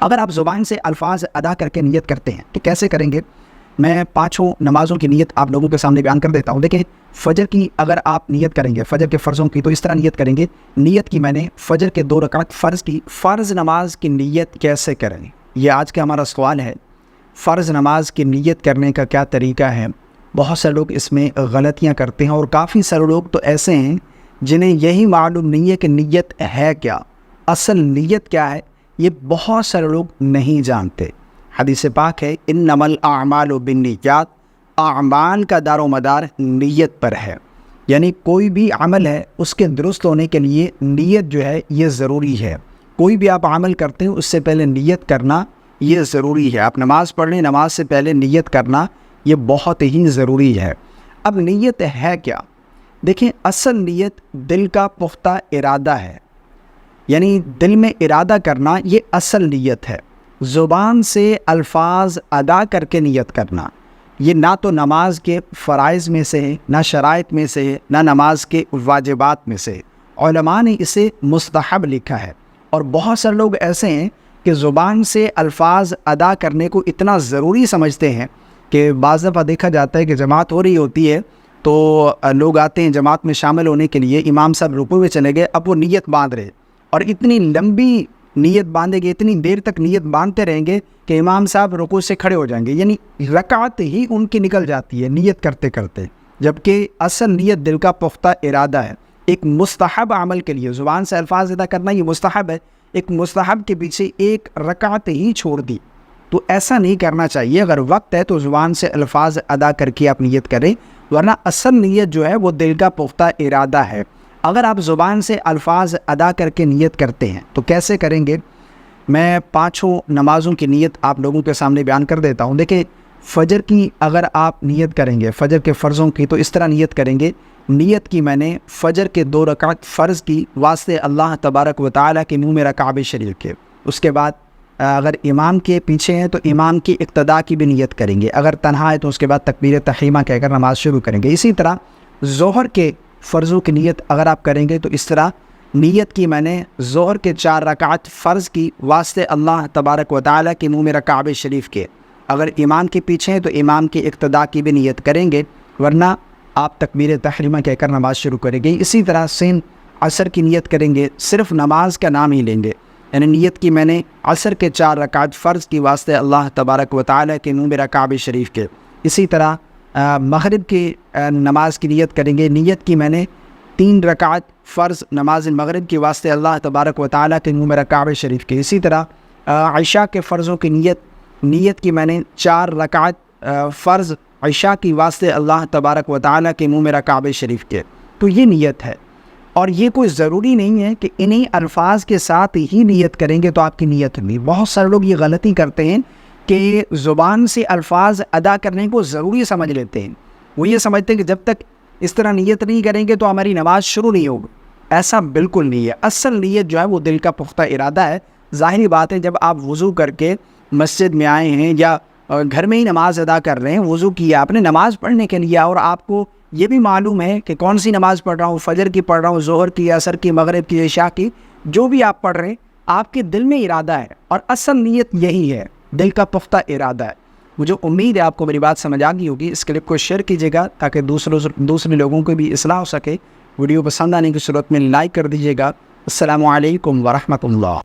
اگر آپ زبان سے الفاظ ادا کر کے نیت کرتے ہیں تو کیسے کریں گے؟ میں 5 نمازوں کی نیت آپ لوگوں کے سامنے بیان کر دیتا ہوں۔ دیکھیں، فجر کی اگر آپ نیت کریں گے، فجر کے فرضوں کی، تو اس طرح نیت کریں گے۔ نیت کی میں نے فجر کے 2 رکعت فرض کی۔ فرض نماز کی نیت کیسے کریں؟ یہ آج کا ہمارا سوال ہے۔ فرض نماز کی نیت کرنے کا کیا طریقہ ہے؟ بہت سے لوگ اس میں غلطیاں کرتے ہیں، اور کافی سارے لوگ تو ایسے ہیں جنہیں یہی معلوم نہیں ہے کہ نیت ہے کیا، اصل نیت کیا ہے، یہ بہت سارے لوگ نہیں جانتے۔ حدیث پاک ہے، انما الاعمال بالنیات، اعمال کا دار و مدار نیت پر ہے، یعنی کوئی بھی عمل ہے اس کے درست ہونے کے لیے نیت جو ہے یہ ضروری ہے۔ کوئی بھی آپ عمل کرتے ہیں اس سے پہلے نیت کرنا یہ ضروری ہے۔ آپ نماز پڑھ لیں، نماز سے پہلے نیت کرنا یہ بہت ہی ضروری ہے۔ اب نیت ہے کیا؟ دیکھیں، اصل نیت دل کا پختہ ارادہ ہے، یعنی دل میں ارادہ کرنا یہ اصل نیت ہے۔ زبان سے الفاظ ادا کر کے نیت کرنا یہ نہ تو نماز کے فرائض میں سے ہے، نہ شرائط میں سے ہے، نہ نماز کے واجبات میں سے ہے۔ علماء نے اسے مستحب لکھا ہے، اور بہت سے لوگ ایسے ہیں کہ زبان سے الفاظ ادا کرنے کو اتنا ضروری سمجھتے ہیں کہ بعض دفعہ دیکھا جاتا ہے کہ جماعت ہو رہی ہوتی ہے تو لوگ آتے ہیں جماعت میں شامل ہونے کے لیے، امام صاحب رکوع میں چلے گئے، اب وہ نیت باندھ رہے، اور اتنی لمبی نیت باندھے گے، اتنی دیر تک نیت باندھتے رہیں گے کہ امام صاحب رکوع سے کھڑے ہو جائیں گے، یعنی رکعت ہی ان کی نکل جاتی ہے نیت کرتے کرتے، جبکہ اصل نیت دل کا پختہ ارادہ ہے۔ ایک مستحب عمل کے لیے زبان سے الفاظ ادا کرنا یہ مستحب ہے، ایک مستحب کے پیچھے ایک رکعت ہی چھوڑ دی، تو ایسا نہیں کرنا چاہیے۔ اگر وقت ہے تو زبان سے الفاظ ادا کر کے آپ نیت کریں، ورنہ اصل نیت جو ہے وہ دل کا پختہ ارادہ ہے۔ اگر آپ زبان سے الفاظ ادا کر کے نیت کرتے ہیں تو کیسے کریں گے؟ میں 5 نمازوں کی نیت آپ لوگوں کے سامنے بیان کر دیتا ہوں۔ دیکھیں، فجر کی اگر آپ نیت کریں گے، فجر کے فرضوں کی، تو اس طرح نیت کریں گے۔ نیت کی میں نے فجر کے 2 رکعت فرض کی واسطے اللہ تبارک و تعالیٰ کے منہ میرا کعبہ شریف کے۔ اس کے بعد اگر امام کے پیچھے ہیں تو امام کی اقتداء کی بھی نیت کریں گے، اگر تنہا ہے تو اس کے بعد تکبیر تحریمہ کہہ کر نماز شروع کریں گے۔ اسی طرح ظہر کے فرضوں کی نیت اگر آپ کریں گے تو اس طرح نیت کی میں نے ظہر کے 4 رکعت فرض کی واسطے اللہ تبارک و تعالیٰ کے منہ میرا کعبہ شریف کے۔ اگر امام کے پیچھے ہیں تو امام کی اقتداء کی بھی نیت کریں گے، ورنہ آپ تکبیر تحریمہ کہہ کر نماز شروع کریں گے۔ اسی طرح سین عصر کی نیت کریں گے، صرف نماز کا نام ہی لیں گے، یعنی نیت کی میں نے عصر کے 4 رکعت فرض کی واسطے اللہ تبارک و تعالیٰ کے منہ میرا کعبہ شریف کے۔ اسی طرح مغرب کی نماز کی نیت کریں گے، نیت کی میں نے 3 رکعت فرض نماز مغرب کی واسطے اللہ تبارک و تعالیٰ کے منہ میرا کعبہ شریف کے۔ اسی طرح عشاء کے فرضوں کی نیت کی میں نے 4 رکعت فرض عشاء کی واسطے اللہ تبارک و تعالیٰ کے منہ میرا کعبہ شریف کے۔ تو یہ نیت ہے، اور یہ کوئی ضروری نہیں ہے کہ انہی الفاظ کے ساتھ ہی نیت کریں گے تو آپ کی نیت ہوگی۔ بہت سارے لوگ یہ غلطی کرتے ہیں کہ زبان سے الفاظ ادا کرنے کو ضروری سمجھ لیتے ہیں۔ وہ یہ سمجھتے ہیں کہ جب تک اس طرح نیت نہیں کریں گے تو ہماری نماز شروع نہیں ہوگی۔ ایسا بالکل نہیں ہے۔ اصل نیت جو ہے وہ دل کا پختہ ارادہ ہے۔ ظاہری بات ہے، جب آپ وضو کر کے مسجد میں آئے ہیں یا گھر میں ہی نماز ادا کر رہے ہیں، وضو کیا آپ نے نماز پڑھنے کے لیے، اور آپ کو یہ بھی معلوم ہے کہ کون سی نماز پڑھ رہا ہوں، فجر کی پڑھ رہا ہوں، ظہر کی، عصر کی، مغرب کی، عشاء کی، جو بھی آپ پڑھ رہے ہیں آپ کے دل میں ارادہ ہے، اور اصل نیت یہی ہے، دل کا پختہ ارادہ ہے۔ مجھے امید ہے آپ کو میری بات سمجھ آ گئی ہوگی۔ اس کلپ کو شیئر کیجیے گا تاکہ دوسرے لوگوں کو بھی اصلاح ہو سکے۔ ویڈیو پسند آنے کی صورت میں لائک کر دیجیے گا۔ السلام علیکم ورحمۃ اللہ۔